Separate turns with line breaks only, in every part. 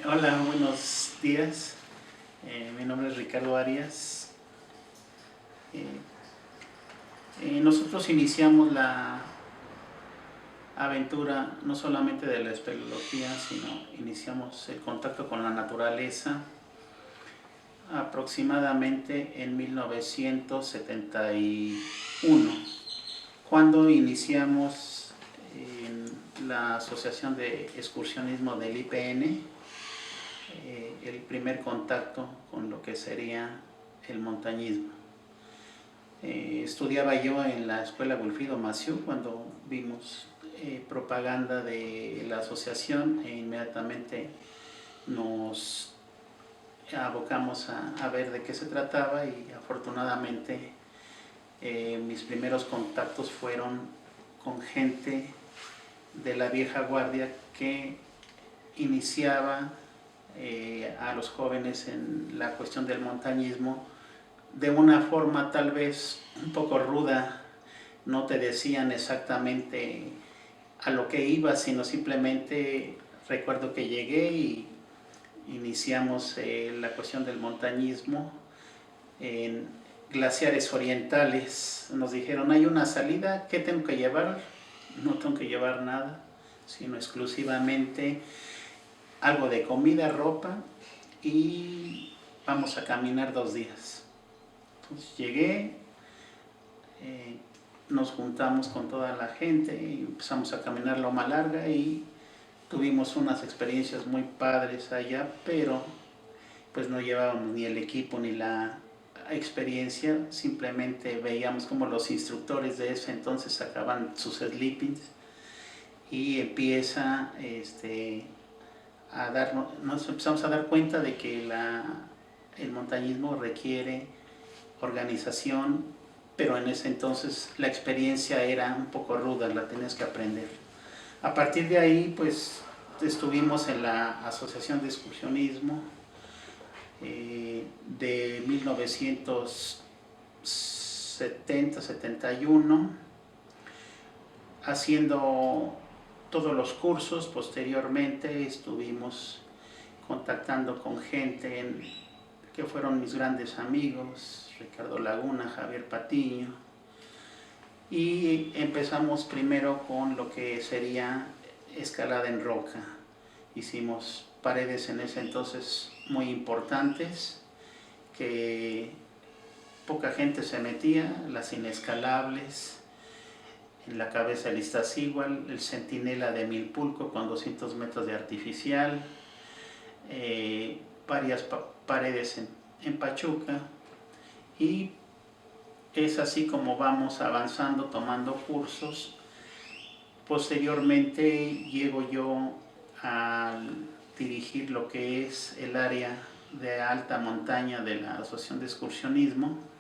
Hola, buenos días. Mi nombre es Ricardo Arias. Eh, Nosotros iniciamos la aventura no solamente de la espeleología, sino iniciamos el contacto con la naturaleza aproximadamente en 1971, cuando iniciamos en la Asociación de Excursionismo del IPN el primer contacto con lo que sería el montañismo. Estudiaba yo en la escuela Wilfrido Massieu cuando vimos propaganda de la asociación e inmediatamente nos abocamos a ver de qué se trataba y afortunadamente mis primeros contactos fueron con gente de la vieja guardia que iniciaba a los jóvenes en la cuestión del montañismo de una forma tal vez un poco ruda. No te decían exactamente a lo que iba, sino simplemente recuerdo que llegué y iniciamos la cuestión del montañismo en glaciares orientales. Nos dijeron, hay una salida, ¿qué tengo que llevar? No tengo que llevar nada, sino exclusivamente algo de comida, ropa, y vamos a caminar 2 días. Entonces llegué, nos juntamos con toda la gente y empezamos a caminar Loma Larga y tuvimos unas experiencias muy padres allá, pero pues no llevábamos ni el equipo ni la experiencia, simplemente veíamos como los instructores de ese entonces sacaban sus sleepings y empieza nos empezamos a dar cuenta de que el montañismo requiere organización, pero en ese entonces la experiencia era un poco ruda, la tenías que aprender. A partir de ahí, pues estuvimos en la Asociación de Excursionismo de 1970-71, haciendo todos los cursos. Posteriormente estuvimos contactando con gente que fueron mis grandes amigos, Ricardo Laguna, Javier Patiño, y empezamos primero con lo que sería escalada en roca. Hicimos paredes en ese entonces muy importantes que poca gente se metía, las inescalables, en la cabeza del Iztaccíhuatl, el Centinela de Milpulco con 200 metros de artificial, varias paredes en Pachuca, y es así como vamos avanzando, tomando cursos. Posteriormente llego yo a dirigir lo que es el área de alta montaña de la Asociación de Excursionismo,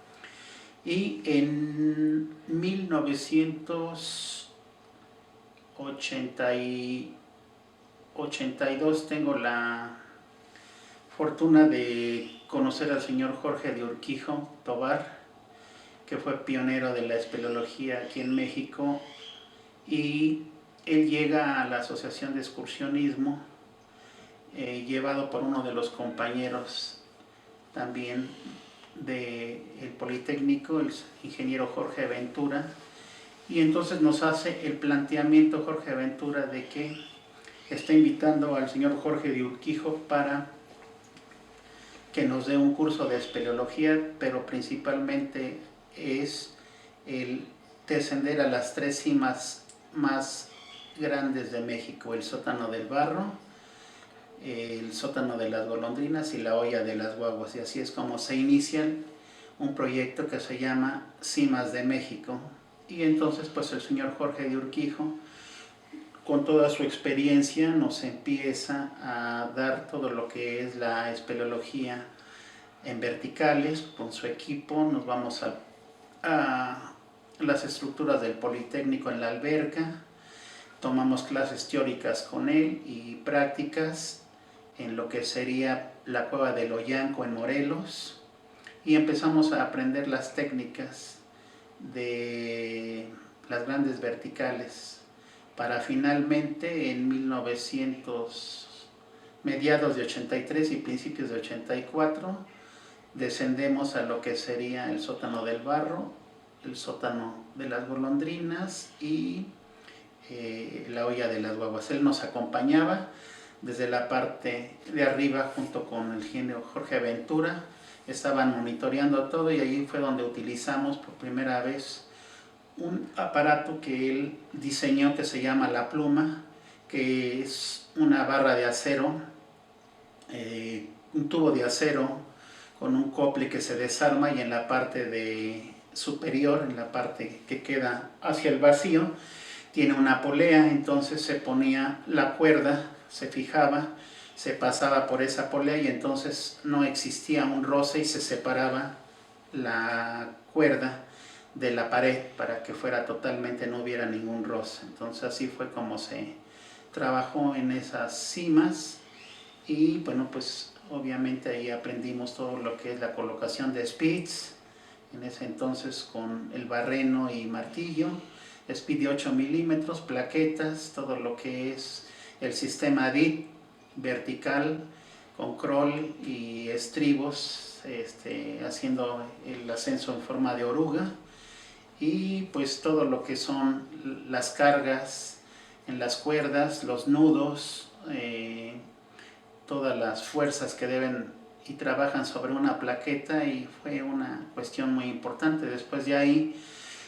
y en 1982 tengo la fortuna de conocer al señor Jorge de Urquijo Tobar, que fue pionero de la espeleología aquí en México, y él llega a la Asociación de Excursionismo llevado por uno de los compañeros también del Politécnico, el ingeniero Jorge Ventura, y entonces nos hace el planteamiento Jorge Ventura de que está invitando al señor Jorge de Urquijo para que nos dé un curso de espeleología, pero principalmente es el descender a las 3 cimas más grandes de México: el Sótano del Barro, el Sótano de las Golondrinas y la Olla de las Guaguas. Y así es como se inicia un proyecto que se llama Cimas de México. Y entonces pues el señor Jorge de Urquijo, con toda su experiencia, nos empieza a dar todo lo que es la espeleología en verticales. Con su equipo nos vamos a las estructuras del Politécnico en la alberca, tomamos clases teóricas con él y prácticas en lo que sería la cueva del Oyanco en Morelos, y empezamos a aprender las técnicas de las grandes verticales para finalmente en 1990 mediados de 83 y principios de 84, descendemos a lo que sería el sótano del barro, el sótano de las golondrinas y la olla de las guaguas. Él nos acompañaba desde la parte de arriba junto con el ingeniero Jorge Ventura, estaban monitoreando todo y allí fue donde utilizamos por primera vez un aparato que él diseñó que se llama la pluma, que es una barra de acero, un tubo de acero con un cople que se desarma y en la parte superior, en la parte que queda hacia el vacío, tiene una polea. Entonces se ponía la cuerda, se fijaba, se pasaba por esa polea y entonces no existía un roce y se separaba la cuerda de la pared para que fuera totalmente, no hubiera ningún roce. Entonces así fue como se trabajó en esas cimas y bueno, pues obviamente ahí aprendimos todo lo que es la colocación de speeds, en ese entonces con el barreno y martillo, speed de 8 milímetros, plaquetas, todo lo que es el sistema DIT vertical con crawl y estribos, haciendo el ascenso en forma de oruga, y pues todo lo que son las cargas en las cuerdas, los nudos, todas las fuerzas que deben y trabajan sobre una plaqueta, y fue una cuestión muy importante. Después de ahí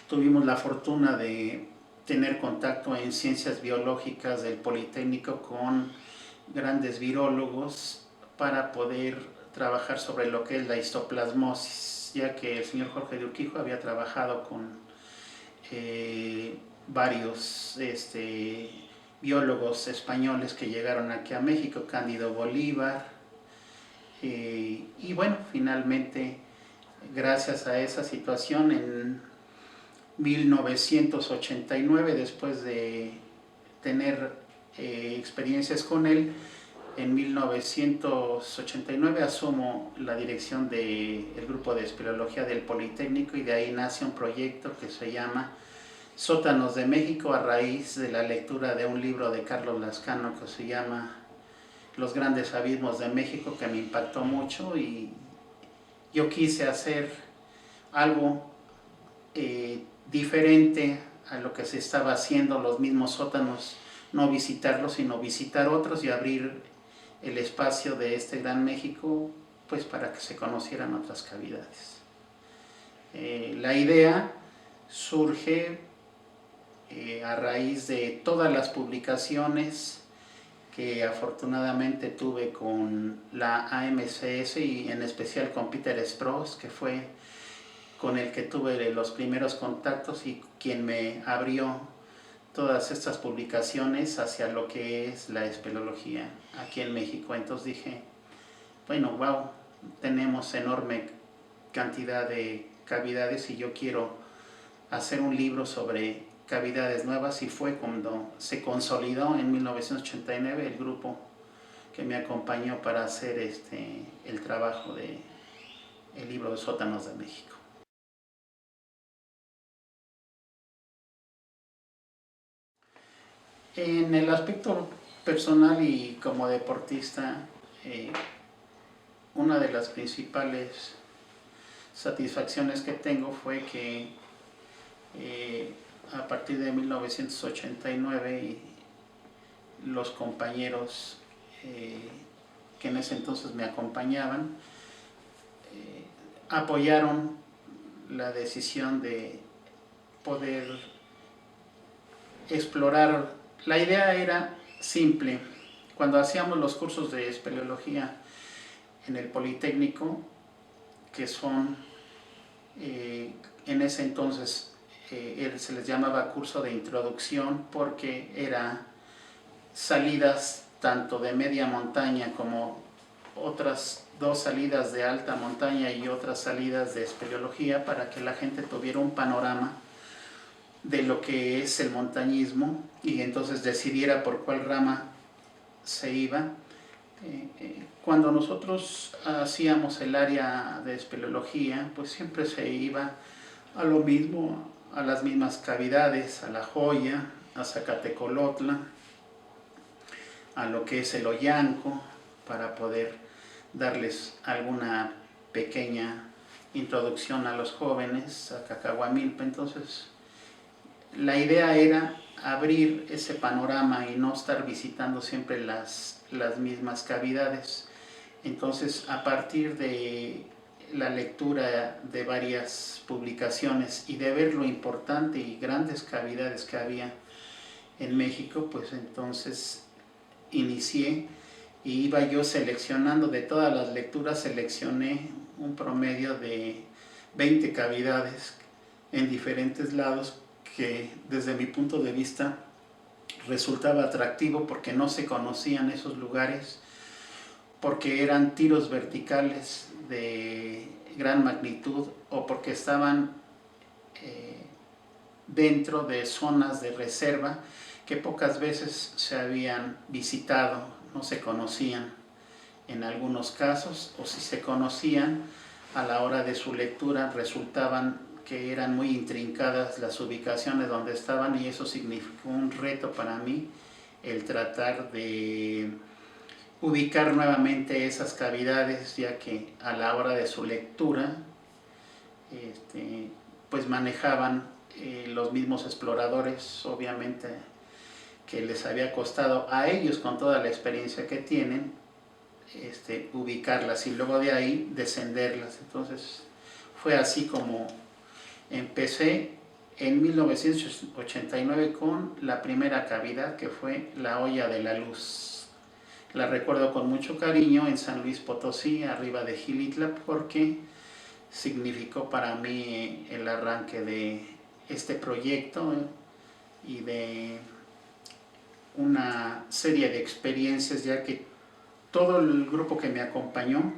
tuvimos la fortuna de tener contacto en ciencias biológicas del Politécnico con grandes virólogos para poder trabajar sobre lo que es la histoplasmosis, ya que el señor Jorge de Urquijo había trabajado con varios biólogos españoles que llegaron aquí a México, Cándido Bolívar, y bueno, finalmente, gracias a esa situación, en 1989, después de tener experiencias con él, en 1989 asumo la dirección del grupo de espeleología del Politécnico y de ahí nace un proyecto que se llama Sótanos de México, a raíz de la lectura de un libro de Carlos Lascano que se llama Los Grandes Abismos de México, que me impactó mucho y yo quise hacer algo diferente a lo que se estaba haciendo, los mismos sótanos, no visitarlos sino visitar otros y abrir el espacio de este gran México pues para que se conocieran otras cavidades. La idea surge a raíz de todas las publicaciones que afortunadamente tuve con la AMCS y en especial con Peter Spross, que fue con el que tuve los primeros contactos y quien me abrió todas estas publicaciones hacia lo que es la espeleología aquí en México. Entonces dije, bueno, wow, tenemos enorme cantidad de cavidades y yo quiero hacer un libro sobre cavidades nuevas, y fue cuando se consolidó en 1989 el grupo que me acompañó para hacer el trabajo del libro de Sótanos de México. En el aspecto personal y como deportista, una de las principales satisfacciones que tengo fue que a partir de 1989 los compañeros que en ese entonces me acompañaban apoyaron la decisión de poder explorar. La idea era simple. Cuando hacíamos los cursos de espeleología en el Politécnico, que son en ese entonces se les llamaba curso de introducción porque era salidas tanto de media montaña como otras dos salidas de alta montaña y otras salidas de espeleología, para que la gente tuviera un panorama de lo que es el montañismo y entonces decidiera por cuál rama se iba. Cuando nosotros hacíamos el área de espeleología, pues siempre se iba a lo mismo, a las mismas cavidades, a La Joya, a Zacatecolotla, a lo que es el Oyanco, para poder darles alguna pequeña introducción a los jóvenes a Cacahuamilpa. Entonces la idea era abrir ese panorama y no estar visitando siempre las mismas cavidades. Entonces, a partir de la lectura de varias publicaciones y de ver lo importante y grandes cavidades que había en México, pues entonces inicié y iba yo seleccionando de todas las lecturas, seleccioné un promedio de 20 cavidades en diferentes lados que desde mi punto de vista resultaba atractivo porque no se conocían esos lugares, porque eran tiros verticales de gran magnitud o porque estaban dentro de zonas de reserva que pocas veces se habían visitado, no se conocían en algunos casos, o si se conocían, a la hora de su lectura resultaban que eran muy intrincadas las ubicaciones donde estaban, y eso significó un reto para mí, el tratar de ubicar nuevamente esas cavidades, ya que a la hora de su lectura pues manejaban los mismos exploradores, obviamente que les había costado a ellos, con toda la experiencia que tienen, ubicarlas y luego de ahí descenderlas. Entonces fue así como empecé en 1989 con la primera cavidad, que fue la Olla de la Luz. La recuerdo con mucho cariño, en San Luis Potosí, arriba de Xilitla, porque significó para mí el arranque de este proyecto y de una serie de experiencias, ya que todo el grupo que me acompañó,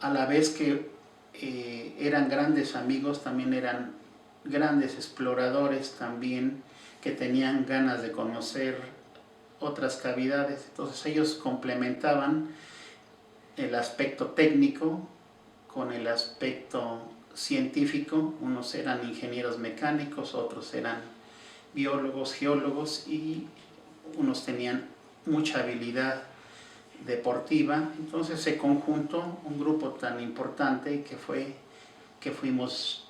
a la vez que eran grandes amigos, también eran grandes exploradores también, que tenían ganas de conocer otras cavidades. Entonces ellos complementaban el aspecto técnico con el aspecto científico. Unos eran ingenieros mecánicos, otros eran biólogos, geólogos, y unos tenían mucha habilidad deportiva. Entonces se conjuntó un grupo tan importante que fuimos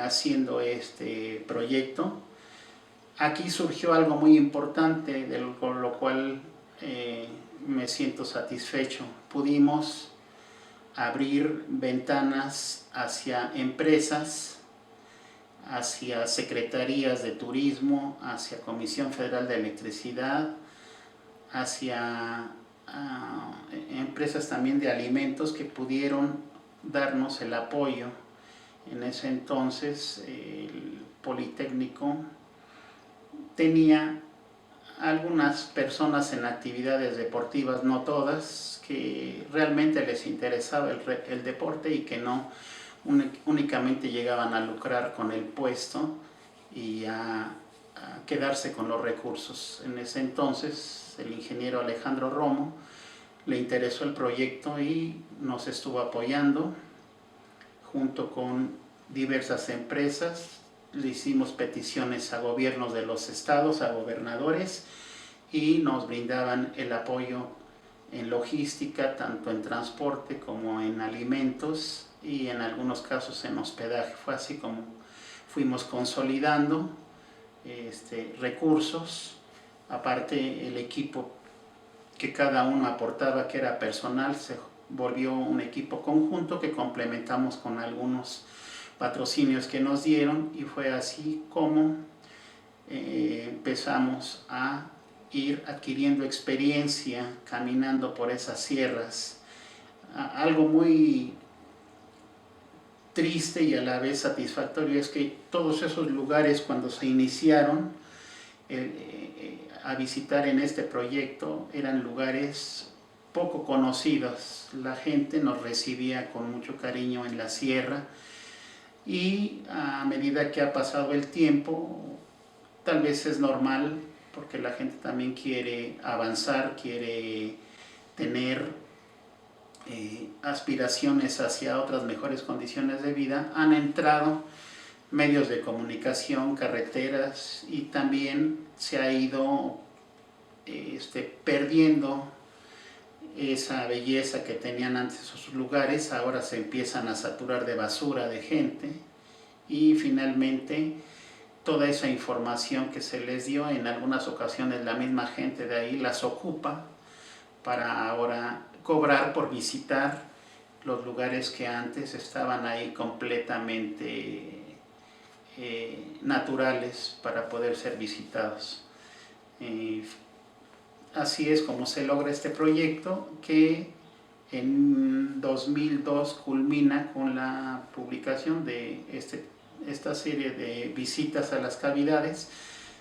haciendo este proyecto. Aquí surgió algo muy importante, con lo cual me siento satisfecho. Pudimos abrir ventanas hacia empresas, hacia secretarías de turismo, hacia Comisión Federal de Electricidad, hacia empresas también de alimentos, que pudieron darnos el apoyo. En ese entonces el Politécnico tenía algunas personas en actividades deportivas, no todas, que realmente les interesaba el deporte y que no únicamente llegaban a lucrar con el puesto y a quedarse con los recursos. En ese entonces el ingeniero Alejandro Romo le interesó el proyecto y nos estuvo apoyando junto con diversas empresas. Le hicimos peticiones a gobiernos de los estados, a gobernadores, y nos brindaban el apoyo en logística, tanto en transporte como en alimentos, y en algunos casos en hospedaje. Fue así como fuimos consolidando recursos. Aparte, el equipo que cada uno aportaba, que era personal, se volvió un equipo conjunto que complementamos con algunos patrocinios que nos dieron, y fue así como empezamos a ir adquiriendo experiencia caminando por esas sierras. Algo muy triste y a la vez satisfactorio es que todos esos lugares, cuando se iniciaron a visitar en este proyecto, eran lugares poco conocidos. La gente nos recibía con mucho cariño en la sierra, y a medida que ha pasado el tiempo, tal vez es normal, porque la gente también quiere avanzar, quiere tener aspiraciones hacia otras mejores condiciones de vida, han entrado medios de comunicación, carreteras, y también se ha ido perdiendo esa belleza que tenían antes esos lugares, ahora se empiezan a saturar de basura, de gente, y finalmente toda esa información que se les dio, en algunas ocasiones la misma gente de ahí las ocupa para ahora cobrar por visitar los lugares que antes estaban ahí completamente naturales para poder ser visitados. Así es como se logra este proyecto, que en 2002 culmina con la publicación de esta serie de visitas a las cavidades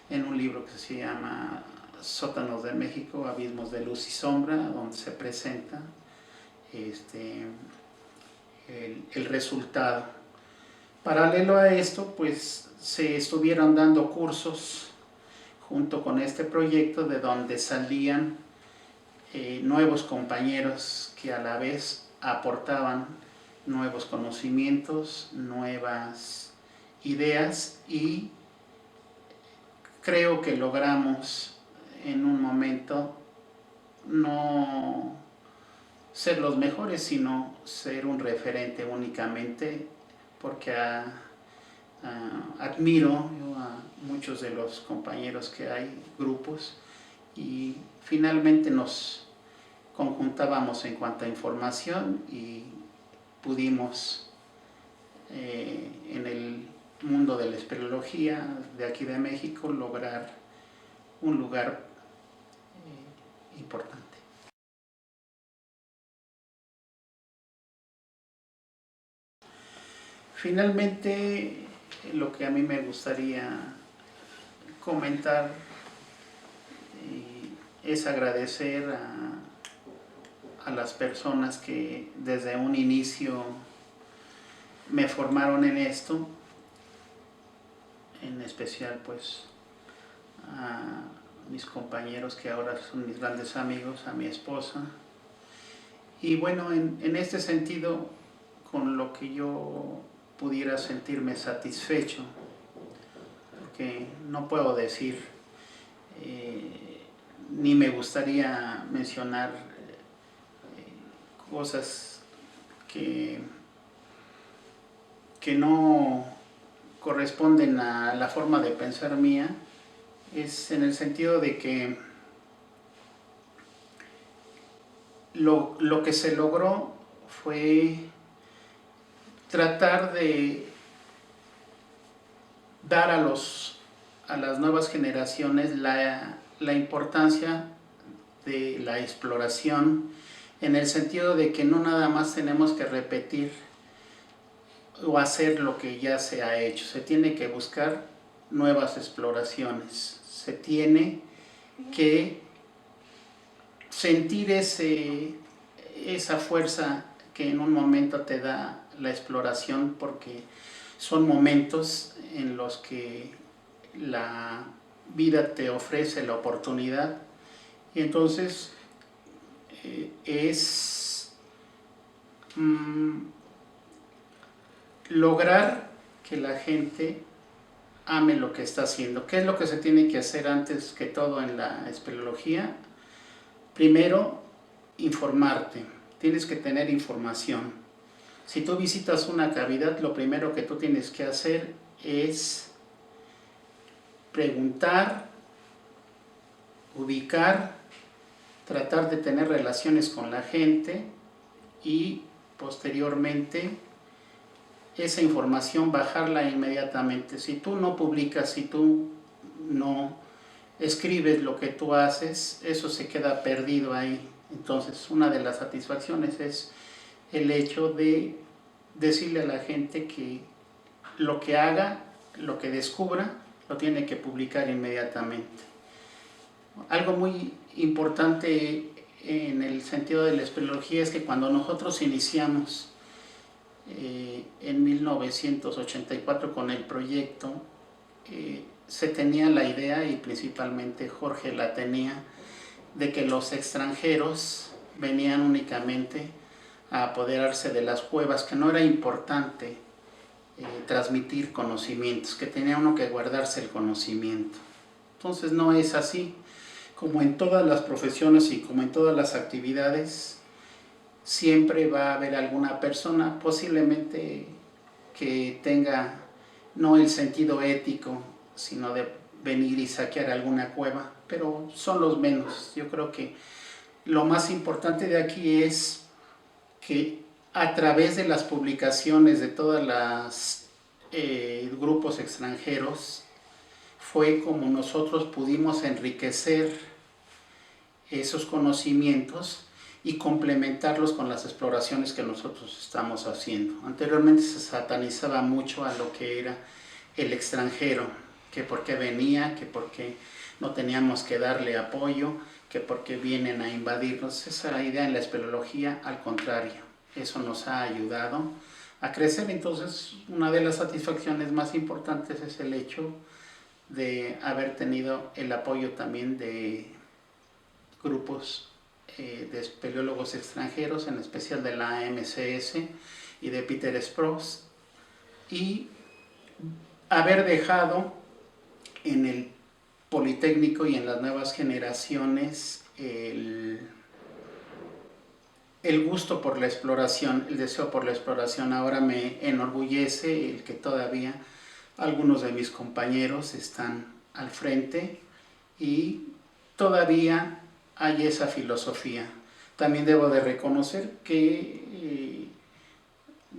en un libro que se llama Sótanos de México, Abismos de Luz y Sombra, donde se presenta el resultado. Paralelo a esto, pues se estuvieron dando cursos junto con este proyecto, de donde salían nuevos compañeros que a la vez aportaban nuevos conocimientos, nuevas ideas, y creo que logramos en un momento no ser los mejores, sino ser un referente únicamente, porque admiro a muchos de los compañeros que hay, grupos, y finalmente nos conjuntábamos en cuanto a información y pudimos en el mundo de la espeleología de aquí de México lograr un lugar importante. Finalmente, lo que a mí me gustaría comentar es agradecer a las personas que desde un inicio me formaron en esto, en especial pues a mis compañeros que ahora son mis grandes amigos, a mi esposa. Y bueno, en este sentido, con lo que yo pudiera sentirme satisfecho, porque no puedo decir ni me gustaría mencionar cosas que no corresponden a la forma de pensar mía, es en el sentido de que lo que se logró fue tratar de dar a las nuevas generaciones la importancia de la exploración, en el sentido de que no nada más tenemos que repetir o hacer lo que ya se ha hecho, se tiene que buscar nuevas exploraciones, se tiene que sentir esa fuerza que en un momento te da la exploración, porque son momentos en los que la vida te ofrece la oportunidad, y entonces es lograr que la gente ame lo que está haciendo. ¿Qué es lo que se tiene que hacer antes que todo en la espeleología? Primero, informarte. Tienes que tener información. Si tú visitas una cavidad, lo primero que tú tienes que hacer es preguntar, ubicar, tratar de tener relaciones con la gente, y posteriormente esa información bajarla inmediatamente. Si tú no publicas, si tú no escribes lo que tú haces, eso se queda perdido ahí. Entonces, una de las satisfacciones es el hecho de decirle a la gente que lo que haga, lo que descubra, lo tiene que publicar inmediatamente. Algo muy importante en el sentido de la espeleología es que cuando nosotros iniciamos en 1984 con el proyecto, se tenía la idea, y principalmente Jorge la tenía, de que los extranjeros venían únicamente a apoderarse de las cuevas, que no era importante transmitir conocimientos, que tenía uno que guardarse el conocimiento. Entonces no es así. como en todas las profesiones y como en todas las actividades, siempre va a haber alguna persona, posiblemente que tenga no el sentido ético, sino de venir y saquear alguna cueva, pero son los menos. Yo creo que lo más importante de aquí es que a través de las publicaciones de todas las grupos extranjeros fue como nosotros pudimos enriquecer esos conocimientos y complementarlos con las exploraciones que nosotros estamos haciendo. Anteriormente se satanizaba mucho a lo que era el extranjero, que por qué venía, que por qué no teníamos que darle apoyo, que por qué vienen a invadirnos. Esa idea en la espeleología, al contrario, eso nos ha ayudado a crecer. Entonces, una de las satisfacciones más importantes es el hecho de haber tenido el apoyo también de grupos de espeleólogos extranjeros, en especial de la MCS y de Peter Sprouse, y haber dejado en el Politécnico y en las nuevas generaciones el gusto por la exploración, el deseo por la exploración. Ahora me enorgullece el que todavía algunos de mis compañeros están al frente y todavía hay esa filosofía. También debo de reconocer que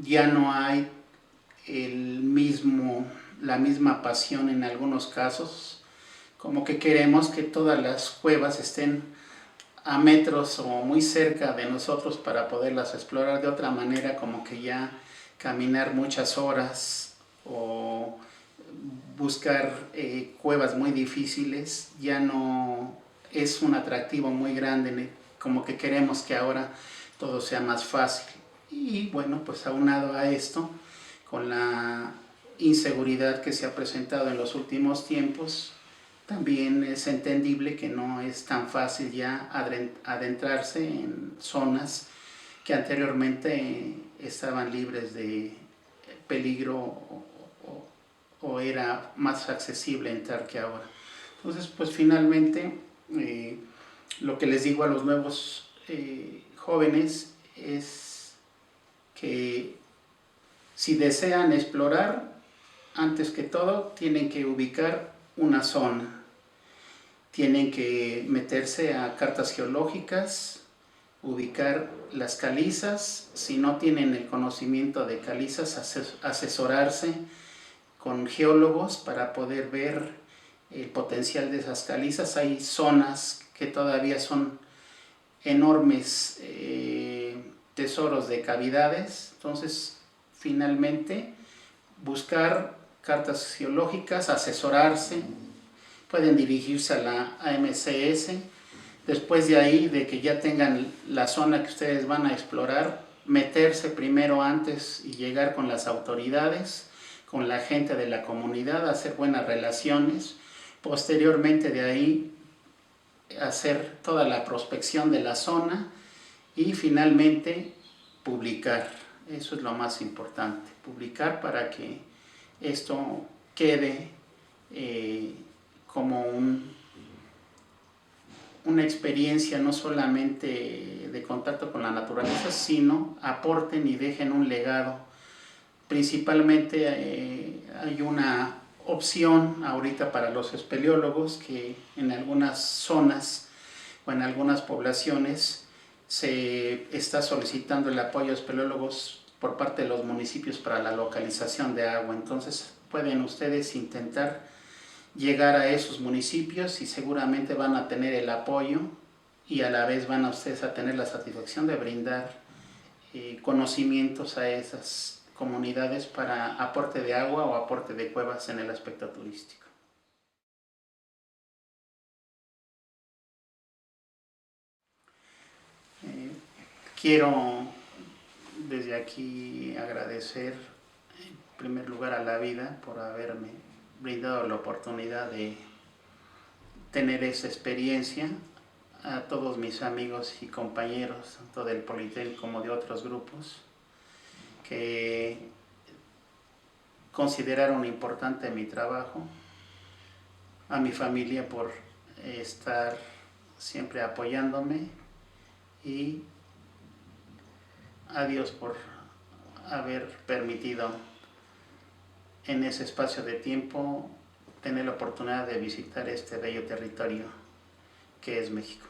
ya no hay la misma pasión en algunos casos, como que queremos que todas las cuevas estén a metros o muy cerca de nosotros para poderlas explorar. De otra manera, como que ya caminar muchas horas o buscar cuevas muy difíciles ya no es un atractivo muy grande, como que queremos que ahora todo sea más fácil. Y bueno, pues aunado a esto, con la inseguridad que se ha presentado en los últimos tiempos, también es entendible que no es tan fácil ya adentrarse en zonas que anteriormente estaban libres de peligro o era más accesible entrar que ahora. Entonces, pues finalmente, lo que les digo a los nuevos jóvenes es que si desean explorar, antes que todo, tienen que ubicar una zona. Tienen que meterse a cartas geológicas, ubicar las calizas. Si no tienen el conocimiento de calizas, asesorarse con geólogos para poder ver el potencial de esas calizas. Hay zonas que todavía son enormes tesoros de cavidades. Entonces, finalmente, buscar cartas geológicas, asesorarse, pueden dirigirse a la AMCS. Después de ahí, de que ya tengan la zona que ustedes van a explorar, meterse primero antes y llegar con las autoridades, con la gente de la comunidad, hacer buenas relaciones. Posteriormente de ahí, hacer toda la prospección de la zona y finalmente publicar. Eso es lo más importante, publicar para que esto quede como una experiencia no solamente de contacto con la naturaleza, sino aporten y dejen un legado. Principalmente hay una opción ahorita para los espeleólogos que en algunas zonas o en algunas poblaciones se está solicitando el apoyo a espeleólogos por parte de los municipios para la localización de agua. Entonces pueden ustedes intentar llegar a esos municipios y seguramente van a tener el apoyo y a la vez van a ustedes a tener la satisfacción de brindar conocimientos a esas comunidades para aporte de agua o aporte de cuevas en el aspecto turístico. Quiero desde aquí agradecer en primer lugar a la vida por haberme brindado la oportunidad de tener esa experiencia, a todos mis amigos y compañeros, tanto del Politécnico como de otros grupos, que consideraron importante mi trabajo, a mi familia por estar siempre apoyándome, y a Dios por haber permitido en ese espacio de tiempo tener la oportunidad de visitar este bello territorio que es México.